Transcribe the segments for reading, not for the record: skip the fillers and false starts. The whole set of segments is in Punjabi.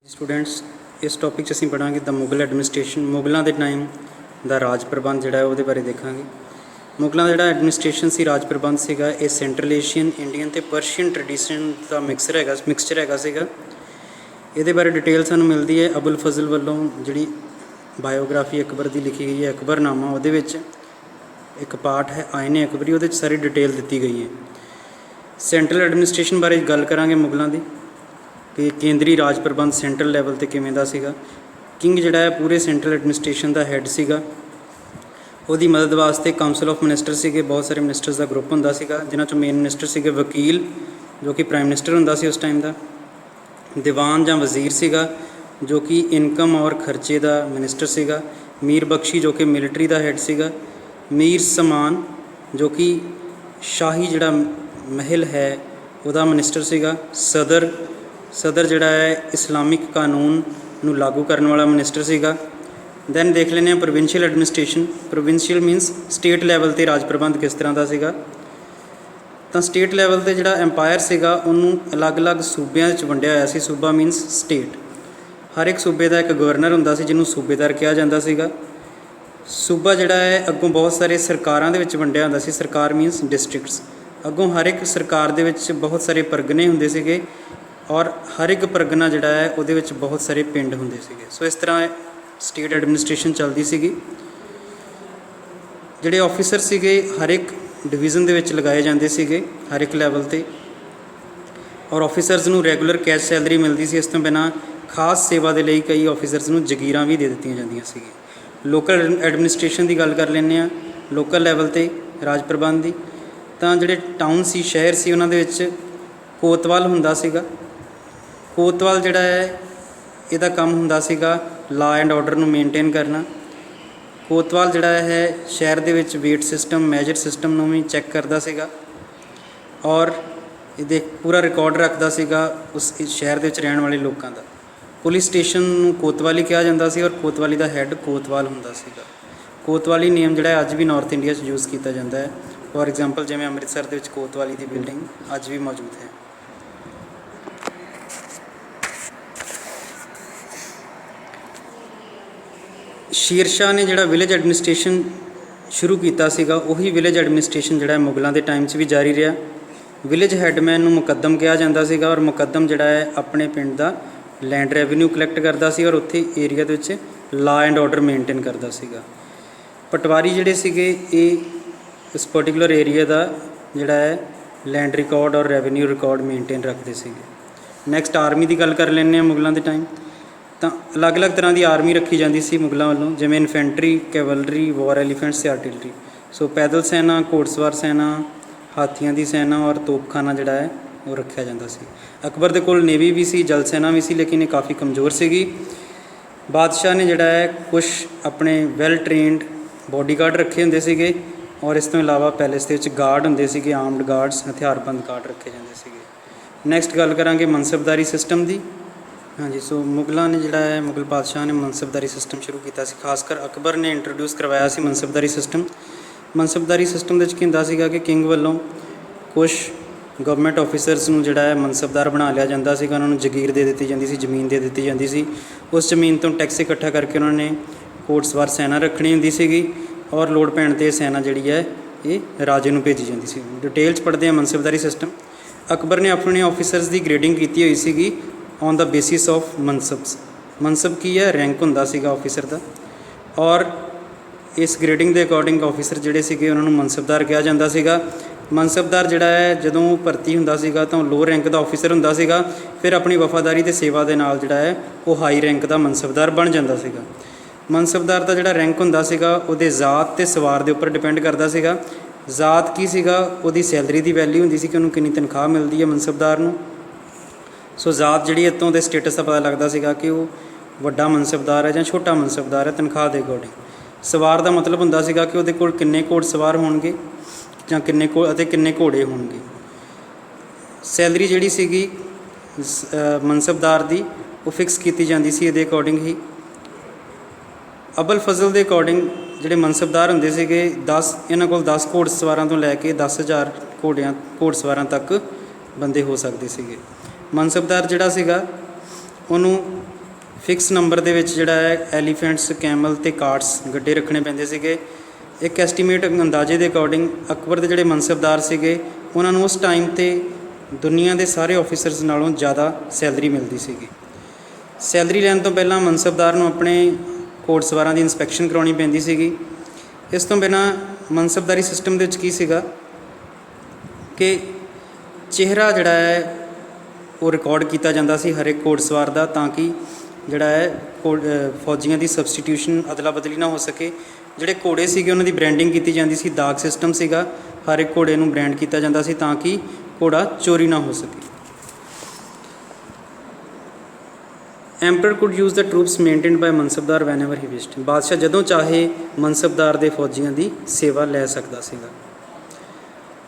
स्टूडेंट्स इस टॉपिक च असीं पढ़ांगे द मुगल एडमिनिस्ट्रेशन। मुगलों के टाइम का राज प्रबंध जिहड़ा उहदे बारे देखांगे। मुगलों का जिहड़ा एडमिनिस्ट्रेशन सी राज प्रबंध सीगा ये सेंट्रल एशियन इंडियन ते पर्शियन ट्रैडिशन का मिक्सचर हैगा सीगा। इहदे बारे डिटेल सानूं मिलती है अबुल फजल वालों जिहड़ी बायोग्राफी अकबर की लिखी गई है अकबरनामा। उहदे विच एक पार्ट है आयने अकबरी, उहदे सारी डिटेल दी गई है। सेंट्रल एडमिनिस्ट्रेशन बारे गल करांगे मुगलों की कि केंद्री राज प्रबंध सेंट्रल लैवल ते किवें दा सीगा। किंग जिहड़ा है पूरे सेंट्रल एडमिनिस्ट्रेशन का हैड सीगा। उहदी मदद वास्ते काउंसल ऑफ मिनिस्टर सीगे, बहुत सारे मिनिस्टर्स का ग्रुप हुंदा सीगा जिन्हां चों मेन मिनिस्टर सीगे वकील जो कि प्राइम मिनिस्टर हुंदा सी उस टाइम का। दीवान जां वजीर सीगा जो कि इनकम और खर्चे का मिनिस्टर सीगा। मीर बख्शी जो कि मिलिटरी का हैड सीगा। मीर समान जो कि शाही जिहड़ा महल है उहदा मिनिस्टर सीगा। सदर जिहड़ा है इस्लामिक कानून नूं लागू करने वाला मिनिस्टर सीगा। दैन देख लेने provincial administration. Provincial मीनस state level ते राज प्रबंध किस तरह का सीगा। तो स्टेट लैवल ते जिहड़ा एम्पायर सीगा उन्होंने अलग अलग सूबे वंडिया होया सी। सूबा मीनस स्टेट। हर एक सूबे का एक गवर्नर हुंदा सी जिन्होंने सूबेदार कहा जाता सीगा। सूबा जिहड़ा है अगों बहुत सारे सरकारां दे विच वंडिया हुंदा सी। सरकार मीनस डिस्ट्रिक्ट्स। अगों हर एक सरकार दे विच बहुत सारे परगने हुंदे सीगे और हर एक परगना जिहड़ा है उहदे विच बहुत सारे पिंड हुंदे सीगे। सो इस तरह स्टेट एडमिनिस्ट्रेशन चलती सीगी। जिहड़े ऑफिसर सीगे हर एक डिवीज़न दे विच लगाए जांदे सीगे हर एक लैवल ते, और ऑफिसर्स नूं रैगूलर कैश सैलरी मिलती सी। इस तों बिना खास सेवा के लिए कई ऑफिसर्स नूं जगीरां भी दे दित्तियां जांदियां सीगीआं। लोकल एडमिनिस्ट्रेशन की गल कर लैंदे आ। लोकल लैवल ते राज प्रबंध की तां जिहड़े टाउन सी शहर सी उन्हां दे विच कोतवाल हुंदा सीगा। कोतवाल जिहड़ा है इहदा काम हुंदा सीगा ला एंड ऑर्डर नूं मेनटेन करना। कोतवाल जिहड़ा है शहर दे विच वेट सिस्टम मैजर सिस्टम नूं भी चैक करदा सीगा और इहदे पूरा रिकॉर्ड रखदा सीगा उस शहर दे विच रहण वाले लोकां दा। पुलिस स्टेशन नूं कोतवाली कहा जाता सी और कोतवाली का हैड कोतवाल हुंदा सीगा। कोतवाली नेम जिहड़ा है अज भी नॉर्थ इंडिया यूज़ किया जाता है। फॉर एग्जाम्पल जिवें अमृतसर दे विच कोतवाली की बिल्डिंग अज भी मौजूद है। शेरशाह ने जिहड़ा विलेज एडमिनिस्ट्रेशन शुरू किया सीगा उही विलेज एडमिनिस्ट्रेशन जिहड़ा मुगलों के टाइम भी जारी रहा। विलेज हैडमैन नूं मुकद्दम कहा जाता सीगा और मुकद्दम जिहड़ा है अपने पिंड का लैंड रेवन्यू कलैक्ट करता सी और उत्थे एरिया दे विच ला एंड ऑर्डर मेनटेन करता सीगा। पटवारी जिहड़े सीगे ये इस पर्टिकुलर एरिया का जिहड़ा है लैंड रिकॉर्ड और रेवन्यू रिकॉर्ड मेनटेन रखते सीगे। नैक्सट आर्मी की गल कर लैंदे मुगलों के टाइम तो अलग अलग तरह की आर्मी रखी जाती सी मुगलों वालों, जिवें इन्फेंट्री कैवलरी वॉर एलीफेंट्स ते आर्टिलरी। सो पैदल सेना घोड़सवार सेना हाथियों की सेना और तोपखाना जिहड़ा है वो रखा जाता सी। अकबर दे कोल नेवी भी सी जल सेना भी सी लेकिन ये काफ़ी कमज़ोर सीगी। बादशाह ने जिहड़ा है कुछ अपने वैल ट्रेनड बॉडीगार्ड रखे होंदे सीगे और इस तो इलावा पैलेस दे विच गार्ड होंदे सीगे आर्मड गार्ड्स हथियारबंद गार्ड रखे जाते सीगे। नैक्सट गल करांगे मनसबदारी सिस्टम की। हाँ जी, सो मुगलों ने जिहड़ा है मुगल बादशाह ने मनसबदारी सिस्टम शुरू किया सी। खासकर अकबर ने इंट्रोड्यूस करवाया सी मनसबदारी सिस्टम। मनसबदारी सिस्टम के हुंदा सीगा कि किंग वालों कुछ गवर्नमेंट ऑफिसर्स नूं जिहड़ा है मनसबदार बना लिया जाता सीगा। उन्होंने जगीर दे दी जाती सी, जमीन दे दी जाती सी। उस जमीन तो टैक्स इकट्ठा करके उन्होंने घोड़सवार सेना रखनी हुंदी सीगी और लोड़ पैण ते सेना जिहड़ी है ये राजे नूं भेजी जाती सी। डिटेल च पढ़ते हैं मनसबदारी सिस्टम। अकबर ने अपने ऑफिसर्स की ग्रेडिंग की हुई सीगी ऑन द बेसिस ऑफ मनसब्स। मनसब की है रैंक हुंदा सीगा ऑफिसर का और इस ग्रेडिंग के अकॉर्डिंग ऑफिसर जिहड़े सीगे उन्होंने मनसबदार कहा जाता सीगा। मनसबदार जिहड़ा है जदों भर्ती हुंदा सीगा तो लो रैंक का ऑफिसर हुंदा सीगा, फिर अपनी वफादारी ते सेवा के नाल जिहड़ा है वो हाई रैंक का मनसबदार बन जाता सीगा। मनसबदार का जिहड़ा रैंक हुंदा सीगा उहदे जात ते सवार के उपर डिपेंड करता सीगा। जात की सीगा उहदी सैलरी की वैल्यू हुंदी सी कि उन्होंने कितनी तनख्वाह मिलती है मनसबदार नूं। सो जात जिहड़ी इतों के स्टेटस का पता लगता सीगा कि वो वड्डा मनसबदार है या छोटा मनसबदार है तनख्वाह के अकॉर्डिंग। सवार का मतलब हुंदा सीगा कि उहदे कोल किन्ने घोड़सवार होणगे जां किन्ने घोड़े होणगे। सैलरी जिहड़ी सीगी मनसबदार की वो फिक्स की जाती सी इहदे अकॉर्डिंग ही। अबुल फजल के अकॉर्डिंग जिहड़े मनसबदार हुंदे सीगे 10 इन्हां कोल 10 घोड़सवारां तो लैके 10,000 घोड़सवारां तक बंदे हो सकते सीगे। मनसबदार जिहड़ा सीगा उन्होंने ਫਿਕਸ ਨੰਬਰ ਦੇ ਵਿੱਚ ਜਿਹੜਾ ਹੈ ਐਲੀਫੈਂਟਸ, ਕੈਮਲ ਤੇ ਕਾਰਟਸ ਗੱਡੇ ਰੱਖਣੇ ਪੈਂਦੇ ਸੀਗੇ। ਇੱਕ ਐਸਟੀਮੇਟ ਅੰਦਾਜ਼ੇ ਦੇ ਅਕੋਰਡਿੰਗ ਅਕਬਰ ਦੇ ਜਿਹੜੇ ਮਨਸਬਦਾਰ ਸੀਗੇ ਉਹਨਾਂ ਨੂੰ ਉਸ ਟਾਈਮ 'ਤੇ ਦੁਨੀਆ ਦੇ ਸਾਰੇ ਆਫਿਸਰਸ ਨਾਲੋਂ ਜ਼ਿਆਦਾ ਸੈਲਰੀ ਮਿਲਦੀ ਸੀਗੀ। ਸੈਲਰੀ ਲੈਣ ਤੋਂ ਪਹਿਲਾਂ ਮਨਸਬਦਾਰ ਨੂੰ ਆਪਣੇ ਘੋੜਸਵਾਰਾਂ ਦੀ ਇਨਸਪੈਕਸ਼ਨ ਕਰਾਉਣੀ ਪੈਂਦੀ ਸੀਗੀ। ਇਸ ਤੋਂ ਬਿਨਾਂ ਮਨਸਬਦਾਰੀ ਸਿਸਟਮ ਦੇ ਵਿੱਚ ਕੀ ਸੀਗਾ ਕਿ ਚਿਹਰਾ ਜਿਹੜਾ ਹੈ ਉਹ ਰਿਕਾਰਡ ਕੀਤਾ ਜਾਂਦਾ ਸੀ ਹਰ ਇੱਕ ਘੋੜਸਵਾਰ ਦਾ, ਤਾਂ ਕਿ ਜਿਹੜਾ ਹੈ ਫੌਜੀਆਂ ਦੀ ਸਬਸਟੀਟਿਊਸ਼ਨ ਅਦਲਾ ਬਦਲੀ ਨਾ ਹੋ ਸਕੇ। ਜਿਹੜੇ ਘੋੜੇ ਸੀਗੇ ਉਹਨਾਂ ਦੀ ਬ੍ਰੈਂਡਿੰਗ ਕੀਤੀ ਜਾਂਦੀ ਸੀ, ਦਾਗ ਸਿਸਟਮ ਸੀਗਾ, ਹਰ ਇੱਕ ਘੋੜੇ ਨੂੰ ਬ੍ਰੈਂਡ ਕੀਤਾ ਜਾਂਦਾ ਸੀ ਤਾਂ ਕਿ ਘੋੜਾ ਚੋਰੀ ਨਾ ਹੋ ਸਕੇ। Emperor could use the troops maintained by mansabdar whenever he wished. ਬਾਦਸ਼ਾਹ ਜਦੋਂ ਚਾਹੇ ਮਨਸਬਦਾਰ ਦੇ ਫੌਜੀਆਂ ਦੀ ਸੇਵਾ ਲੈ ਸਕਦਾ ਸੀਗਾ।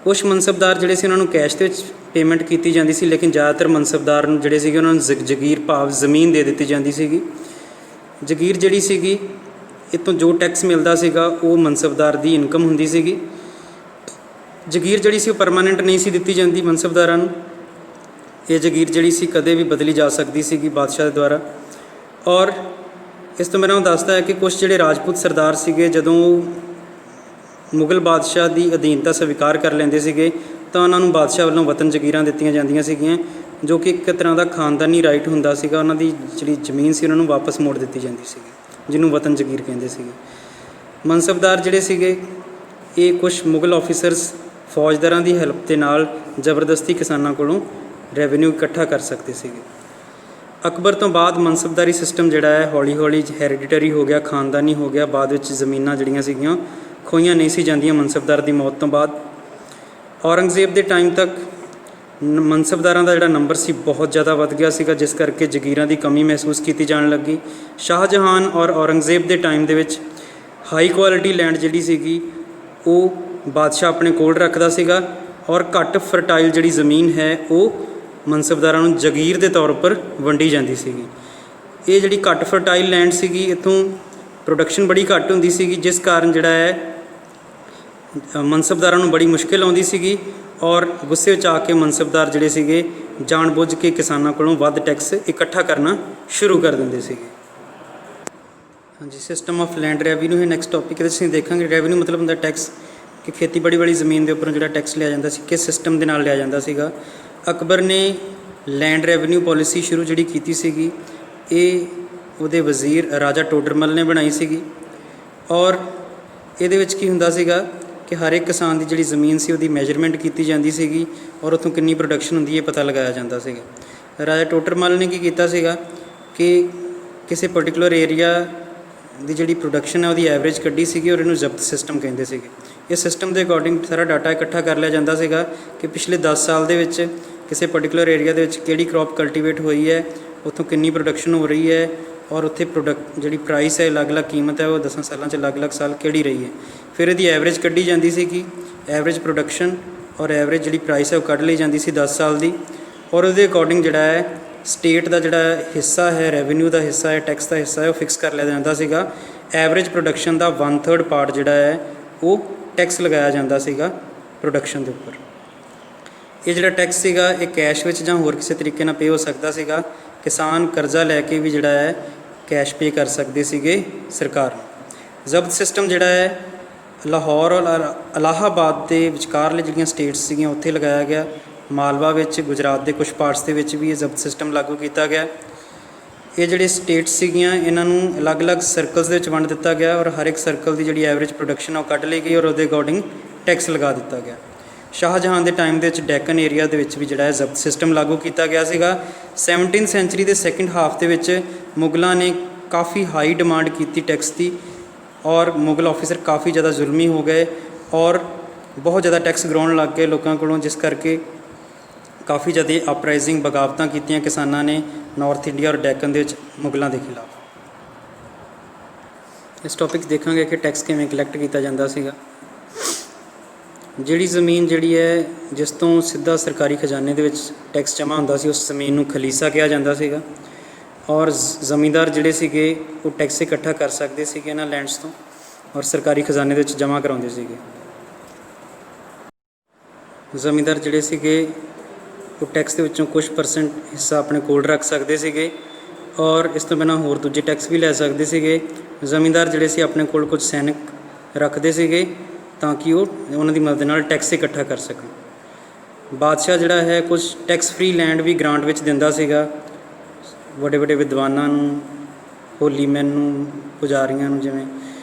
ਕੁਛ ਮਨਸਬਦਾਰ ਜਿਹੜੇ ਸੀ ਉਹਨਾਂ ਨੂੰ ਕੈਸ਼ ਦੇ ਵਿੱਚ ਪੇਮੈਂਟ ਕੀਤੀ ਜਾਂਦੀ ਸੀ, ਲੇਕਿਨ ਜ਼ਿਆਦਾਤਰ ਮਨਸਬਦਾਰ ਨੂੰ ਜਿਹੜੇ ਸੀਗੇ ਉਹਨਾਂ ਨੂੰ ਜਗੀਰ ਭਾਵ ਜ਼ਮੀਨ ਦੇ ਦਿੱਤੀ ਜਾਂਦੀ ਸੀਗੀ। ਜਗੀਰ ਜਿਹੜੀ ਸੀਗੀ ਇੱਥੋਂ ਜੋ ਟੈਕਸ ਮਿਲਦਾ ਸੀਗਾ ਉਹ ਮਨਸਬਦਾਰ ਦੀ ਇਨਕਮ ਹੁੰਦੀ ਸੀਗੀ। ਜਗੀਰ ਜਿਹੜੀ ਸੀ ਉਹ ਪਰਮਾਨੈਂਟ ਨਹੀਂ ਸੀ ਦਿੱਤੀ ਜਾਂਦੀ ਮਨਸਬਦਾਰਾਂ ਨੂੰ। ਇਹ ਜਗੀਰ ਜਿਹੜੀ ਸੀ ਕਦੇ ਵੀ ਬਦਲੀ ਜਾ ਸਕਦੀ ਸੀਗੀ ਬਾਦਸ਼ਾਹ ਦੇ ਦੁਆਰਾ। ਔਰ ਇਸ ਤੋਂ ਮੈਨੂੰ ਦੱਸਦਾ ਹੈ ਕਿ ਕੁਛ ਜਿਹੜੇ ਰਾਜਪੂਤ ਸਰਦਾਰ ਸੀਗੇ ਜਦੋਂ ਮੁਗਲ ਬਾਦਸ਼ਾਹ ਦੀ ਅਧੀਨਤਾ ਸਵੀਕਾਰ ਕਰ ਲੈਂਦੇ ਸੀਗੇ ਤਾਂ ਉਹਨਾਂ ਨੂੰ ਬਾਦਸ਼ਾਹ ਵੱਲੋਂ ਵਤਨ ਜਗੀਰਾਂ ਦਿੱਤੀਆਂ ਜਾਂਦੀਆਂ ਸੀਗੀਆਂ, ਜੋ ਕਿ ਇੱਕ ਤਰ੍ਹਾਂ ਦਾ ਖਾਨਦਾਨੀ ਰਾਈਟ ਹੁੰਦਾ ਸੀਗਾ। ਉਹਨਾਂ ਦੀ ਜਿਹੜੀ ਜ਼ਮੀਨ ਸੀ ਉਹਨਾਂ ਨੂੰ ਵਾਪਸ ਮੋੜ ਦਿੱਤੀ ਜਾਂਦੀ ਸੀਗੀ, ਜਿਹਨੂੰ ਵਤਨ ਜਗੀਰ ਕਹਿੰਦੇ ਸੀਗੇ। ਮਨਸਬਦਾਰ ਜਿਹੜੇ ਸੀਗੇ ਇਹ ਕੁਛ ਮੁਗਲ ਆਫਿਸਰਸ ਫੌਜਦਾਰਾਂ ਦੀ ਹੈਲਪ ਦੇ ਨਾਲ ਜ਼ਬਰਦਸਤੀ ਕਿਸਾਨਾਂ ਕੋਲੋਂ ਰੈਵਨਿਊ ਇਕੱਠਾ ਕਰ ਸਕਦੇ ਸੀਗੇ। ਅਕਬਰ ਤੋਂ ਬਾਅਦ ਮਨਸਬਦਾਰੀ ਸਿਸਟਮ ਜਿਹੜਾ ਹੈ ਹੌਲੀ ਹੌਲੀ ਹੈਰੀਡਿਟਰੀ ਹੋ ਗਿਆ, ਖਾਨਦਾਨੀ ਹੋ ਗਿਆ। ਬਾਅਦ ਵਿੱਚ ਜ਼ਮੀਨਾਂ ਜਿਹੜੀਆਂ ਸੀਗੀਆਂ ਖੋਈਆਂ ਨਹੀਂ ਸੀ ਜਾਂਦੀਆਂ ਮਨਸਬਦਾਰ ਦੀ ਮੌਤ ਤੋਂ ਬਾਅਦ। ਔਰੰਗਜ਼ੇਬ ਦੇ ਟਾਈਮ ਤੱਕ ਮਨਸਬਦਾਰਾਂ ਦਾ ਜਿਹੜਾ ਨੰਬਰ ਸੀ ਬਹੁਤ ਜ਼ਿਆਦਾ ਵੱਧ ਗਿਆ ਸੀਗਾ, ਜਿਸ ਕਰਕੇ ਜਗੀਰਾਂ ਦੀ ਕਮੀ ਮਹਿਸੂਸ ਕੀਤੀ ਜਾਣ ਲੱਗੀ। ਸ਼ਾਹਜਹਾਨ ਔਰ ਔਰੰਗਜ਼ੇਬ ਦੇ ਟਾਈਮ ਦੇ ਵਿੱਚ ਹਾਈ ਕੁਆਲਿਟੀ ਲੈਂਡ ਜਿਹੜੀ ਸੀਗੀ ਉਹ ਬਾਦਸ਼ਾਹ ਆਪਣੇ ਕੋਲ ਰੱਖਦਾ ਸੀਗਾ, ਔਰ ਘੱਟ ਫਰਟਾਈਲ ਜਿਹੜੀ ਜ਼ਮੀਨ ਹੈ ਉਹ ਮਨਸਬਦਾਰਾਂ ਨੂੰ ਜਗੀਰ ਦੇ ਤੌਰ ਉੱਪਰ ਵੰਡੀ ਜਾਂਦੀ ਸੀਗੀ। ਇਹ ਜਿਹੜੀ ਘੱਟ ਫਰਟਾਈਲ ਲੈਂਡ ਸੀਗੀ ਇੱਥੋਂ ਪ੍ਰੋਡਕਸ਼ਨ ਬੜੀ ਘੱਟ ਹੁੰਦੀ ਸੀਗੀ, ਜਿਸ ਕਾਰਨ ਜਿਹੜਾ ਹੈ ਮਨਸਬਦਾਰਾਂ ਨੂੰ ਬੜੀ ਮੁਸ਼ਕਿਲ ਆਉਂਦੀ ਸੀਗੀ। ਔਰ ਗੁੱਸੇ ਵਿੱਚ ਆ ਕੇ ਮਨਸਬਦਾਰ ਜਿਹੜੇ ਸੀਗੇ ਜਾਣ ਬੁੱਝ ਕੇ ਕਿਸਾਨਾਂ ਕੋਲੋਂ ਵੱਧ ਟੈਕਸ ਇਕੱਠਾ ਕਰਨਾ ਸ਼ੁਰੂ ਕਰ ਦਿੰਦੇ ਸੀਗੇ। ਹਾਂਜੀ, ਸਿਸਟਮ ਆਫ ਲੈਂਡ ਰੈਵਨਿਊ ਹੈ ਨੈਕਸਟ ਟੌਪਿਕ। ਇਹਦੇ 'ਚ ਅਸੀਂ ਦੇਖਾਂਗੇ ਰੈਵਨਿਊ ਮਤਲਬ ਹੁੰਦਾ ਟੈਕਸ, ਕਿ ਖੇਤੀਬਾੜੀ ਵਾਲੀ ਜ਼ਮੀਨ ਦੇ ਉੱਪਰੋਂ ਜਿਹੜਾ ਟੈਕਸ ਲਿਆ ਜਾਂਦਾ ਸੀ ਕਿਸ ਸਿਸਟਮ ਦੇ ਨਾਲ ਲਿਆ ਜਾਂਦਾ ਸੀਗਾ। ਅਕਬਰ ਨੇ ਲੈਂਡ ਰੈਵਨਿਊ ਪੋਲਿਸੀ ਸ਼ੁਰੂ ਜਿਹੜੀ ਕੀਤੀ ਸੀਗੀ ਇਹ ਉਹਦੇ ਵਜ਼ੀਰ ਰਾਜਾ ਟੋਡਰਮਲ ਨੇ ਬਣਾਈ ਸੀਗੀ। ਔਰ ਇਹਦੇ ਵਿੱਚ ਕੀ ਹੁੰਦਾ ਸੀਗਾ ਕਿ ਹਰ ਇੱਕ ਕਿਸਾਨ ਦੀ ਜਿਹੜੀ ਜ਼ਮੀਨ ਸੀ ਉਹਦੀ ਮੈਜਰਮੈਂਟ ਕੀਤੀ ਜਾਂਦੀ ਸੀਗੀ, ਔਰ ਉੱਥੋਂ ਕਿੰਨੀ ਪ੍ਰੋਡਕਸ਼ਨ ਹੁੰਦੀ ਹੈ ਪਤਾ ਲਗਾਇਆ ਜਾਂਦਾ ਸੀਗਾ। ਰਾਜਾ ਟੋਡਰਮਲ ਨੇ ਕੀ ਕੀਤਾ ਸੀਗਾ ਕਿ ਕਿਸੇ ਪਰਟੀਕੂਲਰ ਏਰੀਆ ਦੀ ਜਿਹੜੀ ਪ੍ਰੋਡਕਸ਼ਨ ਹੈ ਉਹਦੀ ਐਵਰੇਜ ਕੱਢੀ ਸੀਗੀ, ਔਰ ਇਹਨੂੰ ਜ਼ਬਤ ਸਿਸਟਮ ਕਹਿੰਦੇ ਸੀਗੇ। ਇਸ ਸਿਸਟਮ ਦੇ ਅਕੋਰਡਿੰਗ ਸਾਰਾ ਡਾਟਾ ਇਕੱਠਾ ਕਰ ਲਿਆ ਜਾਂਦਾ ਸੀਗਾ ਕਿ ਪਿਛਲੇ 10 ਸਾਲ ਦੇ ਵਿੱਚ ਕਿਸੇ ਪਰਟੀਕੂਲਰ ਏਰੀਆ ਦੇ ਵਿੱਚ ਕਿਹੜੀ ਕ੍ਰੌਪ ਕਲਟੀਵੇਟ ਹੋਈ ਹੈ, ਉੱਥੋਂ ਕਿੰਨੀ ਪ੍ਰੋਡਕਸ਼ਨ ਹੋ ਰਹੀ ਹੈ, ਔਰ ਉੱਥੇ ਜਿਹੜੀ ਪ੍ਰਾਈਸ ਹੈ ਅਲੱਗ-ਅਲੱਗ ਕੀਮਤ ਹੈ ਉਹ 10 ਸਾਲਾਂ 'ਚ ਅਲੱਗ-ਅਲੱਗ ਸਾਲ ਕਿਹੜੀ ਰਹੀ ਹੈ। ਫਿਰ ਇਹਦੀ ਐਵਰੇਜ ਕੱਢੀ ਜਾਂਦੀ ਸੀ ਕਿ ਐਵਰੇਜ ਪ੍ਰੋਡਕਸ਼ਨ ਔਰ ਐਵਰੇਜ ਜਿਹੜੀ ਪ੍ਰਾਈਸ ਹੈ ਉਹ ਕੱਢ ਲਈ ਜਾਂਦੀ ਸੀ 10 ਸਾਲ ਦੀ। ਔਰ ਉਹਦੇ ਅਕੋਰਡਿੰਗ ਜਿਹੜਾ ਹੈ ਸਟੇਟ ਦਾ ਜਿਹੜਾ ਹਿੱਸਾ ਹੈ, ਰੈਵਨਿਊ ਦਾ ਹਿੱਸਾ ਹੈ, ਟੈਕਸ ਦਾ ਹਿੱਸਾ ਹੈ, ਉਹ ਫਿਕਸ ਕਰ ਲਿਆ ਜਾਂਦਾ ਸੀਗਾ। ਐਵਰੇਜ ਪ੍ਰੋਡਕਸ਼ਨ ਦਾ 1/3 ਪਾਰਟ ਜਿਹੜਾ ਹੈ ਉਹ ਟੈਕਸ ਲਗਾਇਆ ਜਾਂਦਾ ਸੀਗਾ ਪ੍ਰੋਡਕਸ਼ਨ ਦੇ ਉੱਪਰ। ਇਹ ਜਿਹੜਾ ਟੈਕਸ ਸੀਗਾ ਇਹ ਕੈਸ਼ ਵਿੱਚ ਜਾਂ ਹੋਰ ਕਿਸੇ ਤਰੀਕੇ ਨਾਲ ਪੇ ਹੋ ਸਕਦਾ ਸੀਗਾ। ਕਿਸਾਨ ਕਰਜ਼ਾ ਲੈ ਕੇ ਵੀ ਜਿਹੜਾ ਹੈ ਕੈਸ਼ ਪੇ ਕਰ ਸਕਦੇ ਸੀਗੇ ਸਰਕਾਰ ਨੂੰ। ਜ਼ਬਤ ਸਿਸਟਮ ਜਿਹੜਾ ਹੈ ਲਾਹੌਰ ਔਰ ਇਲਾਹਾਬਾਦ ਦੇ ਵਿਚਕਾਰਲੇ ਜਿਹੜੀਆਂ ਸਟੇਟਸ ਸੀਗੀਆਂ ਉੱਥੇ ਲਗਾਇਆ ਗਿਆ। ਮਾਲਵਾ ਵਿੱਚ, ਗੁਜਰਾਤ ਦੇ ਕੁਛ ਪਾਰਟਸ ਦੇ ਵਿੱਚ ਵੀ ਇਹ ਜ਼ਬਤ ਸਿਸਟਮ ਲਾਗੂ ਕੀਤਾ ਗਿਆ। ਇਹ ਜਿਹੜੇ ਸਟੇਟਸ ਸੀਗੀਆਂ ਇਹਨਾਂ ਨੂੰ ਅਲੱਗ-ਅਲੱਗ ਸਰਕਲਸ ਦੇ ਵਿੱਚ ਵੰਡ ਦਿੱਤਾ ਗਿਆ, ਔਰ ਹਰ ਇੱਕ ਸਰਕਲ ਦੀ ਜਿਹੜੀ ਐਵਰੇਜ ਪ੍ਰੋਡਕਸ਼ਨ ਆ ਉਹ ਕੱਢ ਲਈ ਗਈ, ਔਰ ਉਹਦੇ ਅਕੋਰਡਿੰਗ ਟੈਕਸ ਲਗਾ ਦਿੱਤਾ ਗਿਆ। ਸ਼ਾਹਜਹਾਨ ਦੇ ਟਾਈਮ ਦੇ ਵਿੱਚ ਡੈਕਨ ਏਰੀਆ ਦੇ ਵਿੱਚ ਵੀ ਜਿਹੜਾ ਹੈ ਜ਼ਬਤ ਸਿਸਟਮ ਲਾਗੂ ਕੀਤਾ ਗਿਆ ਸੀਗਾ। 17th ਸੈਂਚੁਰੀ ਦੇ ਸੈਕਿੰਡ ਹਾਫ ਦੇ ਵਿੱਚ ਮੁਗਲਾਂ ਨੇ ਕਾਫੀ ਹਾਈ ਡਿਮਾਂਡ ਕੀਤੀ ਟੈਕਸ ਦੀ, ਔਰ ਮੁਗਲ ਆਫਿਸਰ ਕਾਫੀ ਜ਼ਿਆਦਾ ਜ਼ੁਲਮੀ ਹੋ ਗਏ ਔਰ ਬਹੁਤ ਜ਼ਿਆਦਾ ਟੈਕਸ ਗਰਾਉਣ ਲੱਗ ਗਏ ਲੋਕਾਂ ਕੋਲੋਂ, ਜਿਸ ਕਰਕੇ ਕਾਫੀ ਜ਼ਿਆਦਾ ਅਪਰਾਈਜ਼ਿੰਗ ਬਗਾਵਤਾਂ ਕੀਤੀਆਂ ਕਿਸਾਨਾਂ ਨੇ ਨਾਰਥ ਇੰਡੀਆ ਔਰ ਡੈਕਨ ਦੇ ਵਿੱਚ ਮੁਗਲਾਂ ਦੇ ਖਿਲਾਫ। ਇਸ ਟੌਪਿਕ ਦੇਖਾਂਗੇ ਕਿ ਟੈਕਸ ਕਿਵੇਂ ਕਲੈਕਟ ਕੀਤਾ ਜਾਂਦਾ ਸੀਗਾ। ਜਿਹੜੀ ਜ਼ਮੀਨ ਜਿਹੜੀ ਹੈ ਜਿਸ ਤੋਂ ਸਿੱਧਾ ਸਰਕਾਰੀ ਖਜ਼ਾਨੇ ਦੇ ਵਿੱਚ ਟੈਕਸ ਜਮ੍ਹਾਂ ਹੁੰਦਾ ਸੀ ਉਸ ਜ਼ਮੀਨ ਨੂੰ ਖਲੀਸਾ ਕਿਹਾ ਜਾਂਦਾ ਸੀਗਾ, ਔਰ ਜ਼ਮੀਂਦਾਰ ਜਿਹੜੇ ਸੀਗੇ ਉਹ ਟੈਕਸ ਇਕੱਠਾ ਕਰ ਸਕਦੇ ਸੀਗੇ ਇਹਨਾਂ ਲੈਂਡਸ ਤੋਂ, ਔਰ ਸਰਕਾਰੀ ਖਜ਼ਾਨੇ ਦੇ ਵਿੱਚ ਜਮ੍ਹਾਂ ਕਰਾਉਂਦੇ ਸੀਗੇ। ਜ਼ਮੀਂਦਾਰ ਜਿਹੜੇ ਸੀਗੇ ਉਹ ਟੈਕਸ ਦੇ ਵਿੱਚੋਂ ਕੁਝ % ਹਿੱਸਾ ਆਪਣੇ ਕੋਲ ਰੱਖ ਸਕਦੇ ਸੀਗੇ, ਔਰ ਇਸ ਤੋਂ ਬਿਨਾਂ ਹੋਰ ਦੂਜੇ ਟੈਕਸ ਵੀ ਲੈ ਸਕਦੇ ਸੀਗੇ। ਜ਼ਮੀਂਦਾਰ ਜਿਹੜੇ ਸੀ ਆਪਣੇ ਕੋਲ ਕੁਝ ਸੈਨਿਕ ਰੱਖਦੇ ਸੀਗੇ ਤਾਂ ਕਿ ਉਹ ਉਹਨਾਂ ਦੀ ਮਦਦ ਨਾਲ ਟੈਕਸ ਇਕੱਠਾ ਕਰ ਸਕਣ। ਬਾਦਸ਼ਾਹ ਜਿਹੜਾ ਹੈ ਕੁਝ ਟੈਕਸ ਫ੍ਰੀ ਲੈਂਡ ਵੀ ਗ੍ਰਾਂਟ ਵਿੱਚ ਦਿੰਦਾ ਸੀਗਾ ਵੱਡੇ ਵੱਡੇ ਵਿਦਵਾਨਾਂ ਨੂੰ, ਹੋਲੀਮੈਨ ਨੂੰ, ਪੁਜਾਰੀਆਂ ਨੂੰ ਜਿਵੇਂ,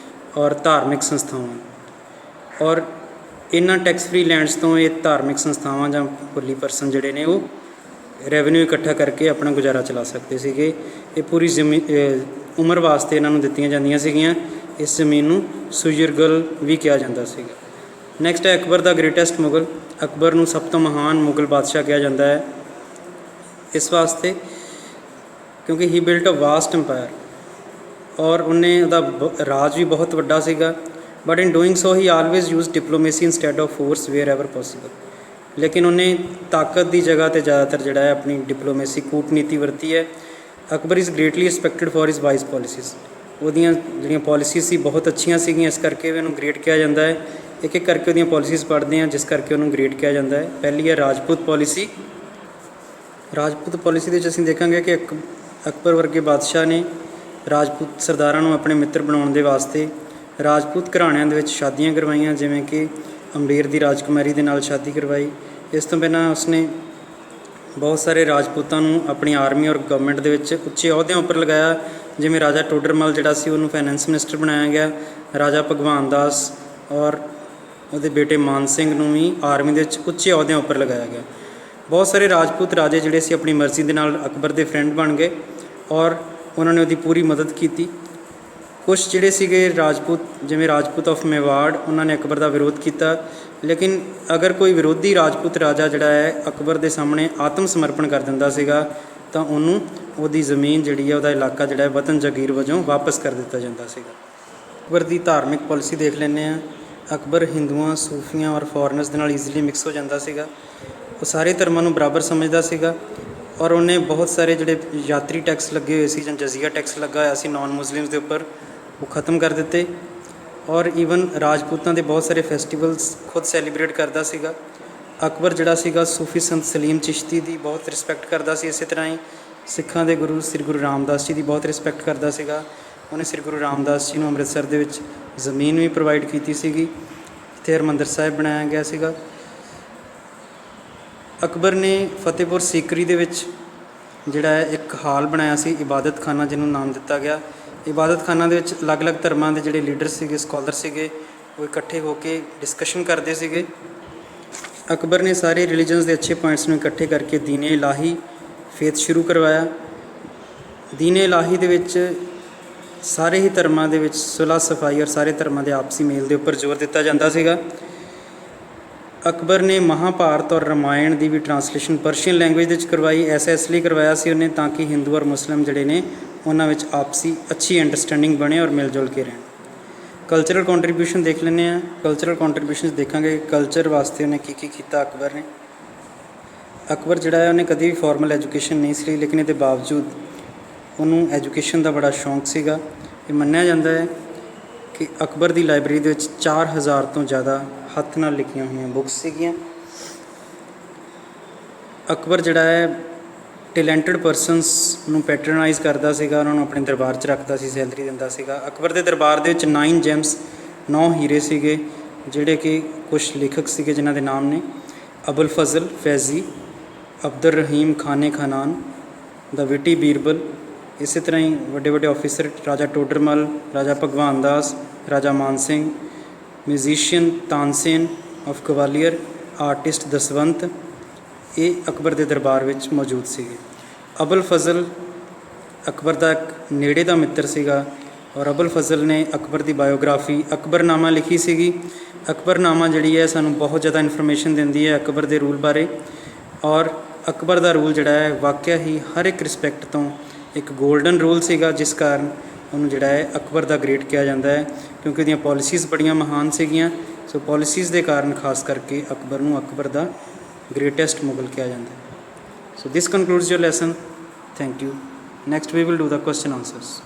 ਔਰ ਧਾਰਮਿਕ ਸੰਸਥਾਵਾਂ। ਔਰ ਇਹਨਾਂ ਟੈਕਸ ਫ੍ਰੀ ਲੈਂਡਸ ਤੋਂ ਇਹ ਧਾਰਮਿਕ ਸੰਸਥਾਵਾਂ ਜਾਂ ਹੋਲੀ ਪਰਸਨ ਜਿਹੜੇ ਨੇ ਉਹ ਰੈਵਨਿਊ ਇਕੱਠਾ ਕਰਕੇ ਆਪਣਾ ਗੁਜ਼ਾਰਾ ਚਲਾ ਸਕਦੇ ਸੀਗੇ। ਇਹ ਪੂਰੀ ਉਮਰ ਵਾਸਤੇ ਇਹਨਾਂ ਨੂੰ ਦਿੱਤੀਆਂ ਜਾਂਦੀਆਂ ਸੀਗੀਆਂ। ਇਸ ਜ਼ਮੀਨ ਨੂੰ ਸੁਯਰਗਲ ਵੀ ਕਿਹਾ ਜਾਂਦਾ ਸੀਗਾ। ਨੈਕਸਟ ਹੈ ਅਕਬਰ ਦਾ ਗ੍ਰੇਟੈਸਟ ਮੁਗਲ। ਅਕਬਰ ਨੂੰ ਸਭ ਤੋਂ ਮਹਾਨ ਮੁਗਲ ਬਾਦਸ਼ਾਹ ਕਿਹਾ ਜਾਂਦਾ ਹੈ ਇਸ ਵਾਸਤੇ ਕਿਉਂਕਿ he built a vast empire, ਔਰ ਉਹਨੇ ਉਹਦਾ ਰਾਜ ਵੀ ਬਹੁਤ ਵੱਡਾ ਸੀਗਾ। But in doing so he always use diplomacy instead of force wherever possible. ਲੇਕਿਨ ਉਹਨੇ ਤਾਕਤ ਦੀ ਜਗ੍ਹਾ 'ਤੇ ਜ਼ਿਆਦਾਤਰ ਜਿਹੜਾ ਹੈ ਆਪਣੀ ਡਿਪਲੋਮੇਸੀ, ਕੂਟਨੀਤੀ ਵਰਤੀ ਹੈ। Akbar is greatly respected for his wise policies. ਉਹਦੀਆਂ ਜਿਹੜੀਆਂ ਪੋਲਿਸੀਜ਼ ਸੀ ਬਹੁਤ ਅੱਛੀਆਂ ਸੀਗੀਆਂ, ਇਸ ਕਰਕੇ ਵੀ ਉਹਨੂੰ ਗ੍ਰੇਟ ਕਿਹਾ ਜਾਂਦਾ ਹੈ। ਇੱਕ ਇੱਕ ਕਰਕੇ ਉਹਦੀਆਂ ਪੋਲਿਸੀਜ਼ ਪੜ੍ਹਦੇ ਹਾਂ ਜਿਸ ਕਰਕੇ ਉਹਨੂੰ ਗ੍ਰੇਟ ਕਿਹਾ ਜਾਂਦਾ ਹੈ। ਪਹਿਲੀ ਹੈ ਰਾਜਪੂਤ ਪੋਲਿਸੀ। ਰਾਜਪੂਤ ਪੋਲਿਸੀ ਦੇ ਵਿੱਚ ਅਸੀਂ ਦੇਖਾਂਗੇ ਕਿ ਅਕਬਰ ਵਰਗੇ ਬਾਦਸ਼ਾਹ ਨੇ ਰਾਜਪੂਤ ਸਰਦਾਰਾਂ ਨੂੰ ਆਪਣੇ ਮਿੱਤਰ ਬਣਾਉਣ ਦੇ ਵਾਸਤੇ ਰਾਜਪੂਤ ਘਰਾਣਿਆਂ ਦੇ ਵਿੱਚ ਸ਼ਾਦੀਆਂ ਕਰਵਾਈਆਂ, ਜਿਵੇਂ ਕਿ ਅੰਬੇਰ ਦੀ ਰਾਜਕੁਮਾਰੀ ਦੇ ਨਾਲ ਸ਼ਾਦੀ ਕਰਵਾਈ। ਇਸ ਤੋਂ ਬਿਨਾਂ ਉਸਨੇ ਬਹੁਤ ਸਾਰੇ ਰਾਜਪੂਤਾਂ ਨੂੰ ਆਪਣੀ ਆਰਮੀ ਔਰ ਗਵਰਨਮੈਂਟ ਦੇ ਵਿੱਚ ਉੱਚੇ ਅਹੁਦਿਆਂ ਉੱਪਰ ਲਗਾਇਆ, ਜਿਵੇਂ ਰਾਜਾ ਟੋਡਰਮਲ ਜਿਹੜਾ ਸੀ ਉਹਨੂੰ ਫਾਈਨੈਂਸ ਮਿਨਿਸਟਰ ਬਣਾਇਆ ਗਿਆ। ਰਾਜਾ ਭਗਵਾਨ ਦਾਸ ਔਰ ਉਹਦੇ ਬੇਟੇ ਮਾਨ ਸਿੰਘ ਨੂੰ ਵੀ ਆਰਮੀ ਦੇ ਵਿੱਚ ਉੱਚੇ ਅਹੁਦਿਆਂ ਉੱਪਰ ਲਗਾਇਆ ਗਿਆ। ਬਹੁਤ ਸਾਰੇ ਰਾਜਪੂਤ ਰਾਜੇ ਜਿਹੜੇ ਸੀ ਆਪਣੀ ਮਰਜ਼ੀ ਦੇ ਨਾਲ ਅਕਬਰ ਦੇ ਫਰੈਂਡ ਬਣ ਗਏ ਔਰ ਉਹਨਾਂ ਨੇ ਉਹਦੀ ਪੂਰੀ ਮਦਦ ਕੀਤੀ। ਕੁਛ ਜਿਹੜੇ ਸੀਗੇ ਰਾਜਪੂਤ, ਜਿਵੇਂ ਰਾਜਪੂਤ ਆਫ ਮੇਵਾੜ, ਉਹਨਾਂ ਨੇ ਅਕਬਰ ਦਾ ਵਿਰੋਧ ਕੀਤਾ। ਲੇਕਿਨ ਅਗਰ ਕੋਈ ਵਿਰੋਧੀ ਰਾਜਪੂਤ ਰਾਜਾ ਜਿਹੜਾ ਹੈ ਅਕਬਰ ਦੇ ਸਾਹਮਣੇ ਆਤਮ ਸਮਰਪਣ ਕਰ ਦਿੰਦਾ ਸੀਗਾ ਤਾਂ ਉਹਨੂੰ ਉਹਦੀ ਜ਼ਮੀਨ ਜਿਹੜੀ ਹੈ, ਉਹਦਾ ਇਲਾਕਾ ਜਿਹੜਾ ਹੈ ਵਤਨ ਜਾਗੀਰ ਵਜੋਂ ਵਾਪਸ ਕਰ ਦਿੱਤਾ ਜਾਂਦਾ ਸੀਗਾ। ਅਕਬਰ ਦੀ ਧਾਰਮਿਕ ਪੋਲਿਸੀ ਦੇਖ ਲੈਂਦੇ ਹਾਂ। ਅਕਬਰ ਹਿੰਦੂਆਂ, ਸੂਫੀਆਂ ਔਰ ਫੋਰਨਰਸ ਦੇ ਨਾਲ ਈਜ਼ੀਲੀ ਮਿਕਸ ਹੋ ਜਾਂਦਾ ਸੀਗਾ। ਉਹ ਸਾਰੇ ਧਰਮਾਂ ਨੂੰ ਬਰਾਬਰ ਸਮਝਦਾ ਸੀਗਾ ਔਰ ਉਹਨੇ ਬਹੁਤ ਸਾਰੇ ਜਿਹੜੇ ਯਾਤਰੀ ਟੈਕਸ ਲੱਗੇ ਹੋਏ ਸੀ ਜਾਂ ਜਜ਼ੀਆ ਟੈਕਸ ਲੱਗਾ ਹੋਇਆ ਸੀ ਨਾਨ ਮੁਸਲਿਮਸ ਦੇ ਉੱਪਰ, ਉਹ ਖ਼ਤਮ ਕਰ ਦਿੱਤੇ। ਔਰ ਈਵਨ ਰਾਜਪੂਤਾਂ ਦੇ ਬਹੁਤ ਸਾਰੇ ਫੈਸਟੀਵਲਸ ਖੁਦ ਸੈਲੀਬ੍ਰੇਟ ਕਰਦਾ ਸੀਗਾ। ਅਕਬਰ ਜਿਹੜਾ ਸੀਗਾ ਸੂਫੀ ਸੰਤ ਸਲੀਮ ਚਿਸ਼ਤੀ ਦੀ ਬਹੁਤ ਰਿਸਪੈਕਟ ਕਰਦਾ ਸੀ। ਇਸੇ ਤਰ੍ਹਾਂ ਹੀ ਸਿੱਖਾਂ ਦੇ ਗੁਰੂ ਸ੍ਰੀ ਗੁਰੂ ਰਾਮਦਾਸ ਜੀ ਦੀ ਬਹੁਤ ਰਿਸਪੈਕਟ ਕਰਦਾ ਸੀਗਾ। ਉਹਨੇ ਸ੍ਰੀ ਗੁਰੂ ਰਾਮਦਾਸ ਜੀ ਨੂੰ ਅੰਮ੍ਰਿਤਸਰ ਦੇ ਵਿੱਚ ਜ਼ਮੀਨ ਵੀ ਪ੍ਰੋਵਾਈਡ ਕੀਤੀ ਸੀਗੀ। ਇੱਥੇ ਹਰਿਮੰਦਰ ਸਾਹਿਬ ਬਣਾਇਆ ਗਿਆ ਸੀਗਾ। ਅਕਬਰ ਨੇ ਫਤਿਹਪੁਰ ਸੀਕਰੀ ਦੇ ਵਿੱਚ ਜਿਹੜਾ ਹੈ ਇੱਕ ਹਾਲ ਬਣਾਇਆ ਸੀ, ਇਬਾਦਤ ਖਾਨਾ, ਜਿਹਨੂੰ ਨਾਮ ਦਿੱਤਾ ਗਿਆ। ਇਬਾਦਤ ਖਾਨਾ ਦੇ ਵਿੱਚ ਅਲੱਗ-ਅਲੱਗ ਧਰਮਾਂ ਦੇ ਜਿਹੜੇ ਲੀਡਰ ਸੀਗੇ, ਸਕਾਲਰ ਸੀਗੇ, ਉਹ ਇਕੱਠੇ ਹੋ ਕੇ ਡਿਸਕਸ਼ਨ ਕਰਦੇ ਸੀਗੇ। ਅਕਬਰ ਨੇ ਸਾਰੇ ਰਿਲੀਜਨਸ ਦੇ ਅੱਛੇ ਪੁਆਇੰਟਸ ਨੂੰ ਇਕੱਠੇ ਕਰਕੇ ਦੀਨ ਇਲਾਹੀ ਫੇਥ ਸ਼ੁਰੂ ਕਰਵਾਇਆ। ਦੀਨ ਇਲਾਹੀ ਦੇ ਵਿੱਚ ਸਾਰੇ ਹੀ ਧਰਮਾਂ ਦੇ ਵਿੱਚ ਸੁਲ੍ਹਾ ਸਫਾਈ ਔਰ ਸਾਰੇ ਧਰਮਾਂ ਦੇ ਆਪਸੀ ਮੇਲ ਦੇ ਉੱਪਰ ਜ਼ੋਰ ਦਿੱਤਾ ਜਾਂਦਾ ਸੀਗਾ। ਅਕਬਰ ਨੇ ਮਹਾਭਾਰਤ ਔਰ ਰਾਮਾਇਣ ਦੀ ਵੀ ਟਰਾਂਸਲੇਸ਼ਨ ਪਰਸ਼ੀਅਨ ਲੈਂਗੁਏਜ ਦੇ ਵਿੱਚ ਕਰਵਾਈ। ਐਸਾ ਇਸ ਲਈ ਕਰਵਾਇਆ ਸੀ ਉਹਨੇ ਤਾਂ ਕਿ ਹਿੰਦੂ ਔਰ ਮੁਸਲਿਮ ਜਿਹੜੇ ਨੇ ਉਹਨਾਂ ਵਿੱਚ ਆਪਸੀ ਅੱਛੀ ਅੰਡਰਸਟੈਂਡਿੰਗ ਬਣੇ ਔਰ ਮਿਲ ਜੁਲ ਕੇ ਰਹਿਣ। ਕਲਚਰਲ ਕੰਟਰੀਬਿਊਸ਼ਨ ਦੇਖ ਲੈਂਦੇ ਹਾਂ। ਕਲਚਰਲ ਕੰਟਰੀਬਿਊਸ਼ਨਸ ਦੇਖਾਂਗੇ ਕਲਚਰ ਵਾਸਤੇ ਉਹਨੇ ਕੀ ਕੀ ਕੀਤਾ ਅਕਬਰ ਨੇ। ਅਕਬਰ ਜਿਹੜਾ ਹੈ ਉਹਨੇ ਕਦੀ ਵੀ ਫਾਰਮਲ ਐਜੂਕੇਸ਼ਨ ਨਹੀਂ ਸੀ ਲਈ, ਲੇਕਿਨ ਇਹਦੇ ਬਾਵਜੂਦ ਉਹਨੂੰ ਐਜੂਕੇਸ਼ਨ ਦਾ ਬੜਾ ਸ਼ੌਂਕ ਸੀਗਾ। ਇਹ ਮੰਨਿਆ ਜਾਂਦਾ ਹੈ ਕਿ ਅਕਬਰ ਦੀ ਲਾਇਬ੍ਰੇਰੀ ਦੇ ਵਿੱਚ 4000 ਤੋਂ ਜ਼ਿਆਦਾ ਹੱਥ ਨਾਲ ਲਿਖੀਆਂ ਹੋਈਆਂ ਬੁੱਕਸ ਸੀਗੀਆਂ। ਅਕਬਰ ਜਿਹੜਾ ਹੈ ਟੈਲੈਂਟਡ ਪਰਸਨਸ ਨੂੰ ਪੈਟਰਨਾਈਜ਼ ਕਰਦਾ ਸੀਗਾ, ਉਹਨਾਂ ਨੂੰ ਆਪਣੇ ਦਰਬਾਰ 'ਚ ਰੱਖਦਾ ਸੀ, ਸੈਲਰੀ ਦਿੰਦਾ ਸੀਗਾ। ਅਕਬਰ ਦੇ ਦਰਬਾਰ ਦੇ ਵਿੱਚ 9 ਜੈਮਸ 9 ਹੀਰੇ ਸੀਗੇ, ਜਿਹੜੇ ਕਿ ਕੁਛ ਲੇਖਕ ਸੀਗੇ ਜਿਨ੍ਹਾਂ ਦੇ ਨਾਮ ਨੇ ਅਬੁਲ ਫਜ਼ਲ ਫੈਜ਼ੀ, ਅਬਦੁਰ ਰਹੀਮ ਖਾਨੇ ਖਾਨਾਨ, ਦਾ ਵਿਟੀ ਬੀਰਬਲ। ਇਸੇ ਤਰ੍ਹਾਂ ਹੀ ਵੱਡੇ ਵੱਡੇ ਆਫਿਸਰ ਰਾਜਾ ਟੋਡਰਮਲ, ਰਾਜਾ Bhagwan Das, Raja Man Singh, musician Tansen of Gwalior, artist Daswant, ਇਹ ਅਕਬਰ ਦੇ ਦਰਬਾਰ ਵਿੱਚ ਮੌਜੂਦ ਸੀਗੇ। ਅਬੁਲ ਫਜ਼ਲ ਅਕਬਰ ਦਾ ਇੱਕ ਨੇੜੇ ਦਾ ਮਿੱਤਰ ਸੀਗਾ ਔਰ ਅਬੁਲ ਫਜ਼ਲ ਨੇ ਅਕਬਰ ਦੀ ਬਾਇਓਗ੍ਰਾਫੀ ਅਕਬਰਨਾਮਾ ਲਿਖੀ ਸੀਗੀ। ਅਕਬਰਨਾਮਾ ਜਿਹੜੀ ਹੈ ਸਾਨੂੰ ਬਹੁਤ ਜ਼ਿਆਦਾ ਇਨਫੋਰਮੇਸ਼ਨ ਦਿੰਦੀ ਹੈ ਅਕਬਰ ਦੇ ਰੂਲ ਬਾਰੇ। ਔਰ ਅਕਬਰ ਦਾ ਰੂਲ ਜਿਹੜਾ ਹੈ ਵਾਕਿਆ ਹੀ ਹਰ ਇੱਕ ਰਿਸਪੈਕਟ ਤੋਂ ਇੱਕ ਗੋਲਡਨ ਰੂਲ ਸੀਗਾ, ਜਿਸ ਕਾਰਨ ਉਹਨੂੰ ਜਿਹੜਾ ਹੈ ਅਕਬਰ ਦਾ ਗ੍ਰੇਟ ਕਿਹਾ ਜਾਂਦਾ ਹੈ, ਕਿਉਂਕਿ ਉਹਦੀਆਂ ਪੋਲਿਸੀਜ਼ ਬੜੀਆਂ ਮਹਾਨ ਸੀਗੀਆਂ। ਸੋ ਪੋਲਿਸੀਜ਼ ਦੇ ਕਾਰਨ ਖਾਸ ਕਰਕੇ ਅਕਬਰ ਨੂੰ ਅਕਬਰ ਦਾ greatest Mughal ਕਿਹਾ ਜਾਂਦਾ ਹੈ। So this concludes your lesson. Thank you. Next we will do the question answers.